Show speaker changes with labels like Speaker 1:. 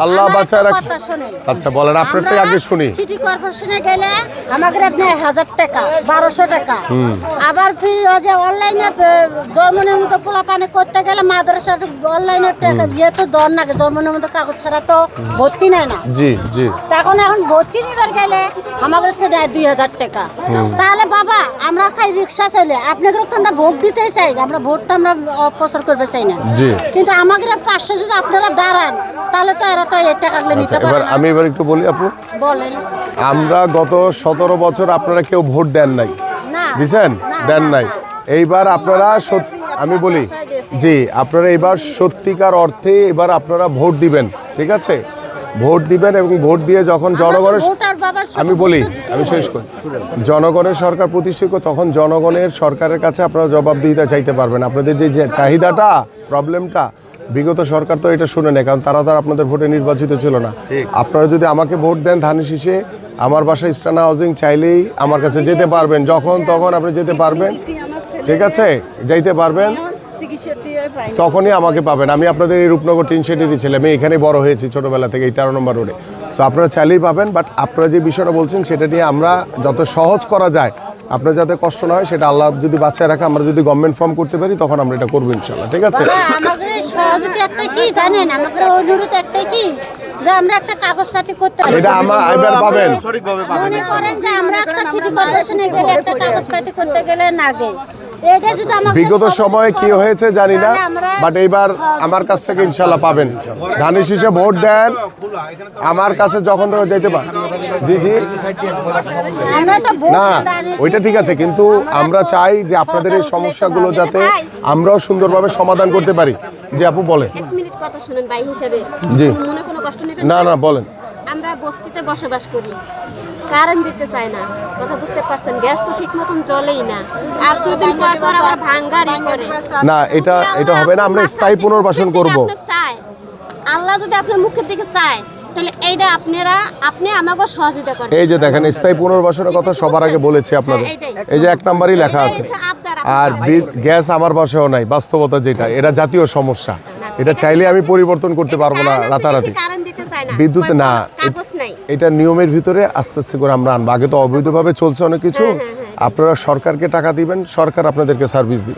Speaker 1: আল্লাহ বাঁচায় রাখ। আচ্ছা বলেন, আপনারটাই আগে শুনি।
Speaker 2: সিটি কর্পোরেশনে গেলে আমাদের নেয় 1000 টাকা 1200 টাকা। আবার যে অনলাইনে জন্মনিবন্ধন পোলাপানি করতে গেলে মাদ্রাসা অনলাইনে টাকা দিয়ে তো দর নাগে, জন্মনিবন্ধন কাগজ ছাড়া তো ভর্তি নেয় না।
Speaker 1: জি জি।
Speaker 2: তখন এখন ভর্তি নিবার গেলে আমাদের তো দেয় 2000 টাকা। তাহলে বাবা আমরা খাই রিক্সা চাইলে আপনাদের তো আমরা ভোট দিতেই চাই, আমরা ভোটটা আমরা অপচয় করতে চাই না।
Speaker 1: জি।
Speaker 2: কিন্তু আমাদের পাশে যদি আপনারা দাঁড়ান তাহলে তো এরা তো এই টাকাগুলো নিতে পারে না।
Speaker 1: আমি এবার একটু বলি আপু,
Speaker 2: বলেন।
Speaker 1: আমরা গত 17 বছর আপনারা কেউ ভোট দেন নাই,
Speaker 2: না
Speaker 1: দিছেন? দেন নাই। এইবার আপনারা আমি বলি জি, আপনারা এবার সত্যিকার অর্থে এবার আপনারা ভোট দিবেন, ঠিক আছে? ভোট দিবেন এবং ভোট দিয়ে যখন জনগণের, আমি বলি, আমি শেষ করি, জনগণের সরকার প্রতিষ্ঠিত, তখন জনগণের সরকারের কাছে আপনারা জবাবদিহিতা চাইতে পারবেন। আপনাদের যে চাহিদাটা, প্রবলেমটা, বিগত সরকার তো এটা শুনে নেয়, কারণ তারা তো আপনাদের ভোটে নির্বাচিত ছিল না। আপনারা যদি আমাকে ভোট দেন ধানের শীষে, আমার বাসা ইস্টার্ন হাউজিং, চাইলেই আমার কাছে যেতে পারবেন, যখন তখন আপনি যেতে পারবেন, ঠিক আছে? যাইতে পারবেন, তখনই আমাকে পাবেন। আমি আপনাদের এই রূপনগর টিন শেডেরই ছেলে, আমি এখানেই বড় হয়েছি ছোটোবেলা থেকে, এই 13 নম্বর রোডে। সো আপনারা চাইলেই পাবেন, বাট আপনারা যে বিষয়টা বলছেন সেটা নিয়ে আমরা যত সহজ করা যায়, আপনার যাতে কষ্ট না হয়, সেটা আল্লাহ যদি বাঁচায় রাখে, আমরা যদি গভর্নমেন্ট ফর্ম করতে পারি তখন আমরা এটা করবো ইনশাল্লাহ, ঠিক আছে?
Speaker 2: আমাদের সহযোগিতা একটা কি জানেন, আমাদের অনুরোধ একটাই কি যে আমরা একটা কাগজপাতি করতে পারি,
Speaker 1: এটা এবার পাবেন।
Speaker 2: মনে করেন যে আমরা একটা সিটি কর্পোরেশনে গেলে একটা কাগজপাতি করতে গেলে না গে, এটা যদি আমাদের
Speaker 1: বিগত সময়ে কি হয়েছে জানি না, বাট এইবার আমার কাছ থেকে ইনশাল্লাহ পাবেন। ধানের শীষে ভোট দেন, আমার কাছে যখন তখন যেতে পারেন। জি জি, না ওইটা ঠিক আছে, কিন্তু আমরা চাই যে আপনাদের এই সমস্যাগুলো যাতে আমরাও সুন্দরভাবে সমাধান করতে পারি। জি আপু বলেন।
Speaker 3: এক মিনিট কথা শুনেন ভাই হিসেবে,
Speaker 1: জি।
Speaker 3: মনে কোনো কষ্ট নেবেন
Speaker 1: না না বলেন।
Speaker 3: আমরা বস্তিতে বসবাস করি, কারেন্ট দিতে চায় না, কথা বুঝতে পারছেন? গ্যাস তো ঠিক মতন জ্বলেই না, আর 2 দিন পর পর আবার ভাঙ্গারি করে।
Speaker 1: না এটা হবে না, আমরা স্থায়ী পুনর্বাসন করব।
Speaker 3: চায় আল্লাহ যদি আপনার মুখের দিকে চায়, তাহলে এইটা আপনি আমাকে সহযোগিতা করেন।
Speaker 1: এই যে দেখেন, স্থায়ী পুনর্বাসনের কথা সবার আগে বলেছি আপনাদের, এই যে 1 নম্বরই লেখা আছে। আর গ্যাস আমার বাসায়ও নাই, বাস্তবতা যেটা, এটা জাতীয় সমস্যা, এটা চাইলে আমি পরিবর্তন করতে পারবো না রাতারাতি। বিদ্যুৎ না, এটা নিয়মের ভিতরে আস্তে আস্তে করে আমরা আনবো। আগে তো অবৈধভাবে চলছে অনেক কিছু, আপনারা সরকারকে টাকা দিবেন, সরকার আপনাদেরকে সার্ভিস দিবে।